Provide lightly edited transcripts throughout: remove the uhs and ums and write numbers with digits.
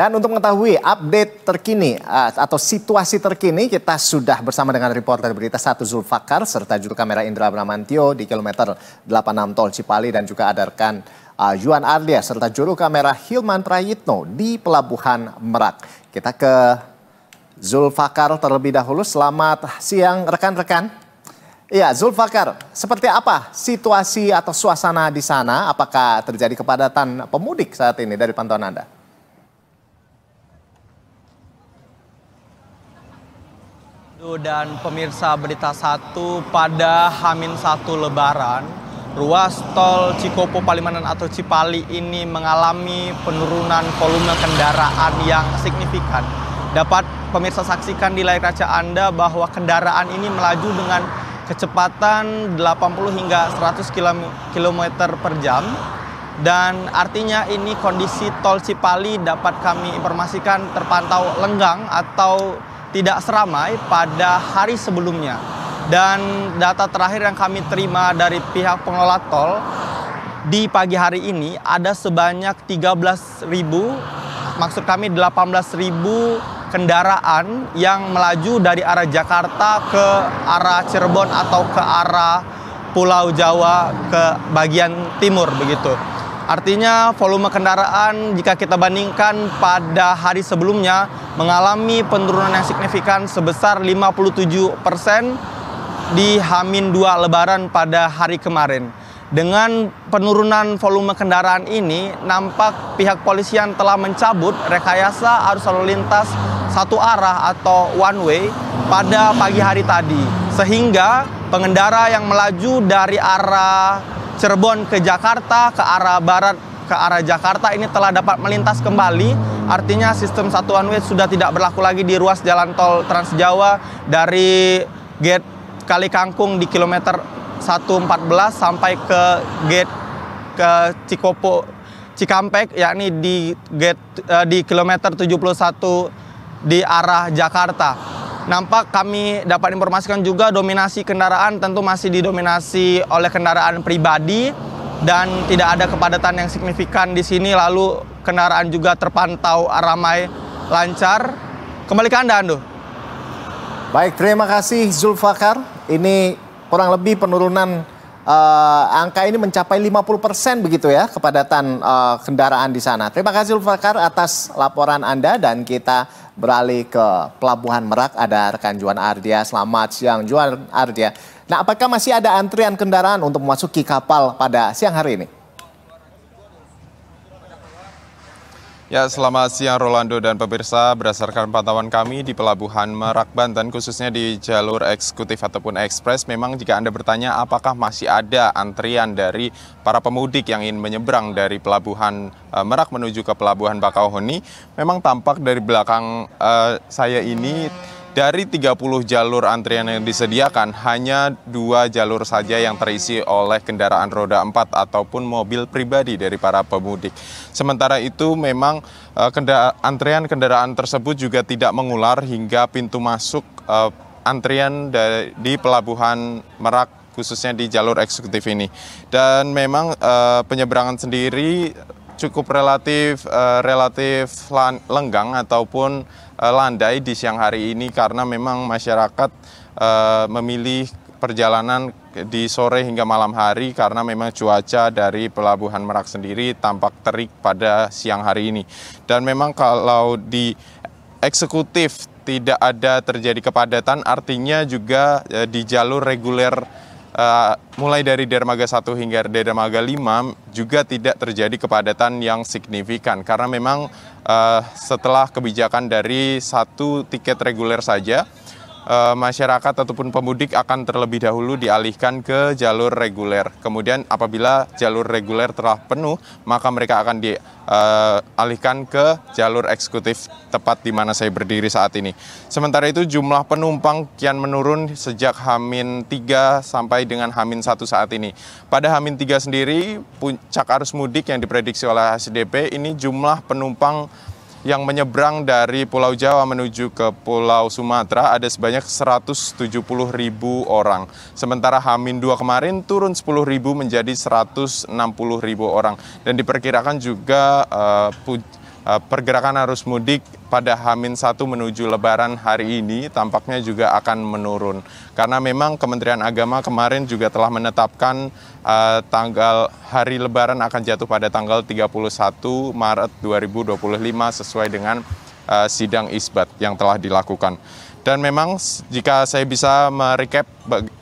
Dan untuk mengetahui update terkini atau situasi terkini, kita sudah bersama dengan reporter berita 1 Zulfakar serta juru kamera Indra Bramantio di kilometer 86 Tol Cipali, dan juga ada rekan Juan Ardia serta juru kamera Hilman Prayitno di Pelabuhan Merak. Kita ke Zulfakar terlebih dahulu. Selamat siang rekan-rekan. Iya, Zulfakar, seperti apa situasi atau suasana di sana? Apakah terjadi kepadatan pemudik saat ini dari pantauan Anda? Dan pemirsa Berita 1, pada H-1 Lebaran, ruas tol Cikopo Palimanan atau Cipali ini mengalami penurunan volume kendaraan yang signifikan. Dapat pemirsa saksikan di layar kaca Anda bahwa kendaraan ini melaju dengan kecepatan 80 hingga 100 km per jam. Dan artinya ini kondisi tol Cipali dapat kami informasikan terpantau lenggang atau tidak seramai pada hari sebelumnya. Dan data terakhir yang kami terima dari pihak pengelola tol, di pagi hari ini ada sebanyak 18.000 kendaraan yang melaju dari arah Jakarta ke arah Cirebon atau ke arah Pulau Jawa ke bagian timur begitu. Artinya volume kendaraan jika kita bandingkan pada hari sebelumnya mengalami penurunan yang signifikan sebesar 57% di H-2 Lebaran pada hari kemarin. Dengan penurunan volume kendaraan ini, nampak pihak polisian telah mencabut rekayasa arus lalu lintas satu arah atau one way pada pagi hari tadi. Sehingga pengendara yang melaju dari arah Cirebon ke Jakarta, ke arah barat, ke arah Jakarta ini telah dapat melintas kembali. Artinya sistem satu one way sudah tidak berlaku lagi di ruas jalan tol Trans Jawa dari gate Kali Kangkung di kilometer 114 sampai ke gate ke Cikopo Cikampek, yakni di gate di kilometer 71 di arah Jakarta. Nampak kami dapat informasikan juga dominasi kendaraan tentu masih didominasi oleh kendaraan pribadi dan tidak ada kepadatan yang signifikan di sini. Lalu kendaraan juga terpantau ramai lancar. Kembali ke Anda, Ando. Baik, terima kasih Zulfakar. Ini kurang lebih penurunan angka ini mencapai 50% begitu ya, kepadatan kendaraan di sana. Terima kasih Zulfakar atas laporan Anda, dan kita beralih ke Pelabuhan Merak. Ada rekan Juan Ardia. Selamat siang Juan Ardia. Nah, apakah masih ada antrian kendaraan untuk memasuki kapal pada siang hari ini? Ya, selamat siang Rolando dan pemirsa. Berdasarkan pantauan kami di Pelabuhan Merak, Banten, khususnya di jalur eksekutif ataupun ekspres, memang jika Anda bertanya apakah masih ada antrian dari para pemudik yang ingin menyeberang dari Pelabuhan Merak menuju ke Pelabuhan Bakauheni, memang tampak dari belakang saya ini, dari 30 jalur antrian yang disediakan, hanya 2 jalur saja yang terisi oleh kendaraan roda 4 ataupun mobil pribadi dari para pemudik. Sementara itu memang antrian kendaraan tersebut juga tidak mengular hingga pintu masuk antrian di Pelabuhan Merak, khususnya di jalur eksekutif ini. Dan memang penyeberangan sendiri cukup relatif lenggang ataupun landai di siang hari ini, karena memang masyarakat memilih perjalanan di sore hingga malam hari karena memang cuaca dari Pelabuhan Merak sendiri tampak terik pada siang hari ini. Dan memang kalau di eksekutif tidak ada terjadi kepadatan, artinya juga di jalur reguler mulai dari dermaga 1 hingga dermaga 5 juga tidak terjadi kepadatan yang signifikan, karena memang setelah kebijakan dari 1 tiket reguler saja, masyarakat ataupun pemudik akan terlebih dahulu dialihkan ke jalur reguler. Kemudian apabila jalur reguler telah penuh, maka mereka akan dialihkan ke jalur eksekutif tepat di mana saya berdiri saat ini. Sementara itu jumlah penumpang kian menurun sejak H-3 sampai dengan H-1 saat ini. Pada H-3 sendiri, puncak arus mudik yang diprediksi oleh HSDP ini jumlah penumpang yang menyeberang dari Pulau Jawa menuju ke Pulau Sumatera ada sebanyak 170.000 orang. Sementara H-2 kemarin turun 10.000 menjadi 160.000 orang. Dan diperkirakan juga pergerakan arus mudik pada H-1 menuju Lebaran hari ini tampaknya juga akan menurun. Karena memang Kementerian Agama kemarin juga telah menetapkan tanggal hari Lebaran akan jatuh pada tanggal 31 Maret 2025 sesuai dengan sidang isbat yang telah dilakukan. Dan memang jika saya bisa merecap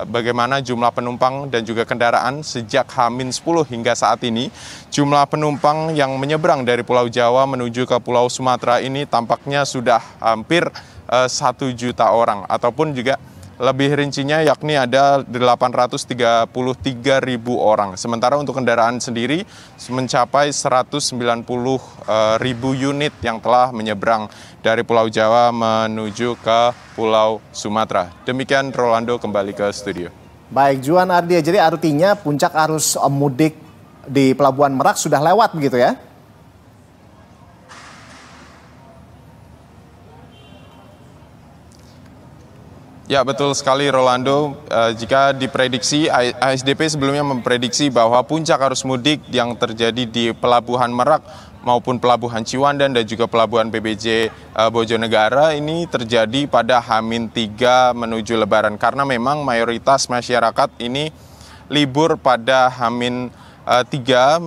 bagaimana jumlah penumpang dan juga kendaraan sejak H-10 hingga saat ini, jumlah penumpang yang menyeberang dari Pulau Jawa menuju ke Pulau Sumatera ini tampaknya sudah hampir 1 juta orang, ataupun juga lebih rincinya yakni ada 833.000 orang. Sementara untuk kendaraan sendiri mencapai 190.000 unit yang telah menyeberang dari Pulau Jawa menuju ke Pulau Sumatera. Demikian Rolando, kembali ke studio. Baik, Juan Ardia, jadi artinya puncak arus mudik di Pelabuhan Merak sudah lewat begitu ya? Ya, betul sekali Rolando. Jika diprediksi, ASDP sebelumnya memprediksi bahwa puncak arus mudik yang terjadi di Pelabuhan Merak maupun Pelabuhan Ciwandan dan juga Pelabuhan PBJ Bojonegara ini terjadi pada H-3 menuju Lebaran. Karena memang mayoritas masyarakat ini libur pada H-3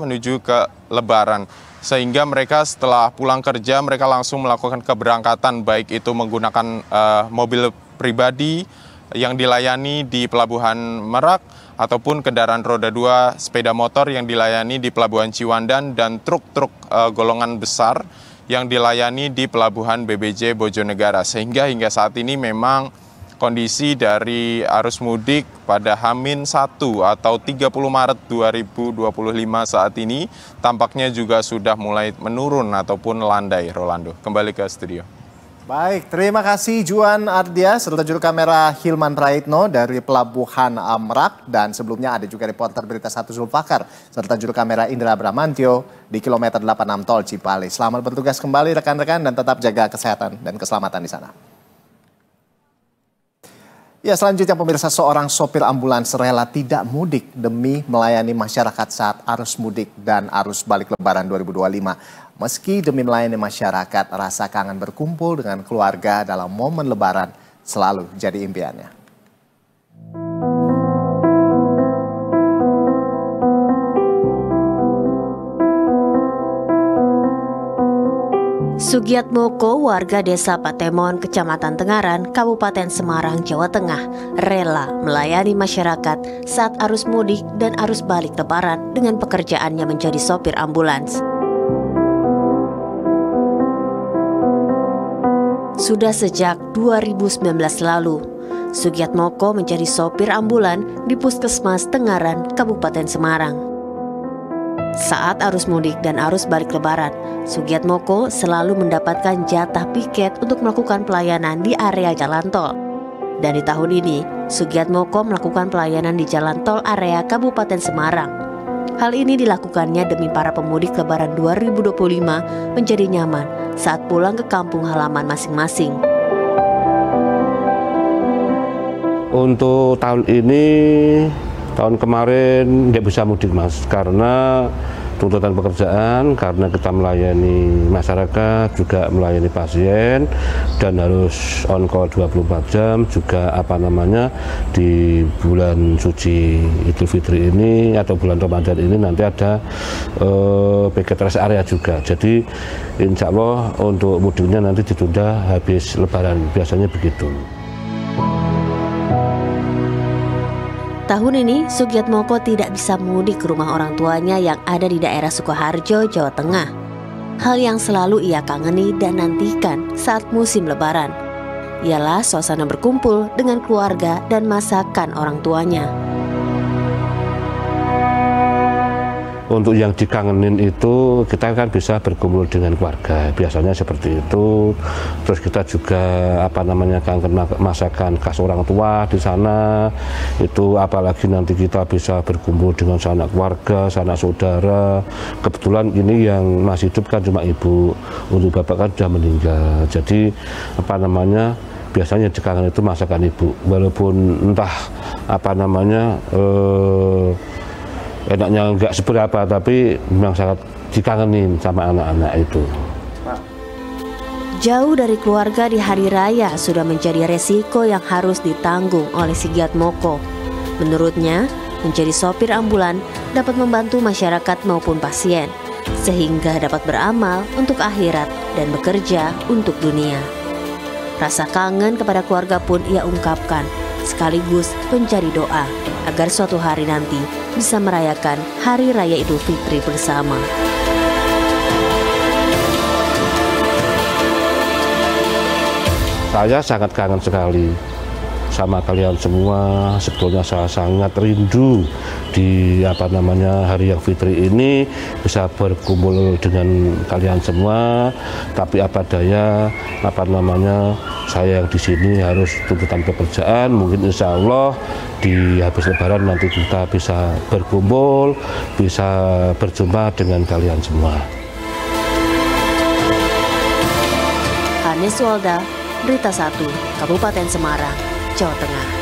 menuju ke Lebaran. Sehingga mereka setelah pulang kerja, mereka langsung melakukan keberangkatan, baik itu menggunakan mobil pribadi yang dilayani di Pelabuhan Merak, ataupun kendaraan roda 2 sepeda motor yang dilayani di Pelabuhan Ciwandan, dan truk-truk golongan besar yang dilayani di Pelabuhan BBJ Bojonegara. Sehingga hingga saat ini memang kondisi dari arus mudik pada H-1 atau 30 Maret 2025 saat ini tampaknya juga sudah mulai menurun ataupun landai, Rolando. Kembali ke studio. Baik, terima kasih Juan Ardia serta juru kamera Hilman Praitno dari Pelabuhan Merak, dan sebelumnya ada juga reporter Berita 1 Zulfakar serta juru kamera Indra Bramantio di kilometer 86 Tol Cipali. Selamat bertugas kembali rekan-rekan dan tetap jaga kesehatan dan keselamatan di sana. Ya, selanjutnya pemirsa, seorang sopir ambulans rela tidak mudik demi melayani masyarakat saat arus mudik dan arus balik Lebaran 2025. Meski demi melayani masyarakat, rasa kangen berkumpul dengan keluarga dalam momen Lebaran selalu jadi impiannya. Sugiatmoko, warga desa Patemon, Kecamatan Tengaran, Kabupaten Semarang, Jawa Tengah, rela melayani masyarakat saat arus mudik dan arus balik Lebaran dengan pekerjaannya menjadi sopir ambulans. Sudah sejak 2019 lalu, Sugiatmoko menjadi sopir ambulan di Puskesmas Tengaran, Kabupaten Semarang. Saat arus mudik dan arus balik Lebaran, Sugiatmoko selalu mendapatkan jatah piket untuk melakukan pelayanan di area jalan tol. Dan di tahun ini, Sugiatmoko melakukan pelayanan di jalan tol area Kabupaten Semarang. Hal ini dilakukannya demi para pemudik Lebaran 2025 menjadi nyaman saat pulang ke kampung halaman masing-masing. Untuk tahun ini, tahun kemarin nggak bisa mudik Mas, karena tuntutan pekerjaan, karena kita melayani masyarakat, juga melayani pasien, dan harus on call 24 jam, juga di bulan suci Idul Fitri ini atau bulan Ramadan ini nanti ada piket rest area juga. Jadi insya Allah untuk mudiknya nanti ditunda habis Lebaran, biasanya begitu. Tahun ini, Sugiatmoko tidak bisa mudik ke rumah orang tuanya yang ada di daerah Sukoharjo, Jawa Tengah. Hal yang selalu ia kangeni dan nantikan saat musim Lebaran ialah suasana berkumpul dengan keluarga dan masakan orang tuanya. Untuk yang dikangenin itu, kita kan bisa berkumpul dengan keluarga, biasanya seperti itu. Terus kita juga kangen masakan khas orang tua di sana. Itu apalagi nanti kita bisa berkumpul dengan sanak keluarga, sanak saudara. Kebetulan ini yang masih hidup kan cuma ibu, untuk bapak kan sudah meninggal. Jadi biasanya dikangen itu masakan ibu, walaupun entah enaknya nggak seberapa, tapi memang sangat dikangenin sama anak-anak itu. Jauh dari keluarga di hari raya sudah menjadi resiko yang harus ditanggung oleh Sugiatmoko. Menurutnya, menjadi sopir ambulan dapat membantu masyarakat maupun pasien, sehingga dapat beramal untuk akhirat dan bekerja untuk dunia. Rasa kangen kepada keluarga pun ia ungkapkan, sekaligus mencari doa agar suatu hari nanti bisa merayakan Hari Raya Idul Fitri bersama. Saya sangat kangen sekali sama kalian semua. Sebetulnya saya sangat rindu di Hari yang Fitri ini bisa berkumpul dengan kalian semua. Tapi apa daya, saya yang di sini harus tuntutan pekerjaan. Mungkin insya Allah di habis Lebaran nanti kita bisa berkumpul, bisa berjumpa dengan kalian semua. Hanes Walda, Berita 1, Kabupaten Semarang, Jawa Tengah.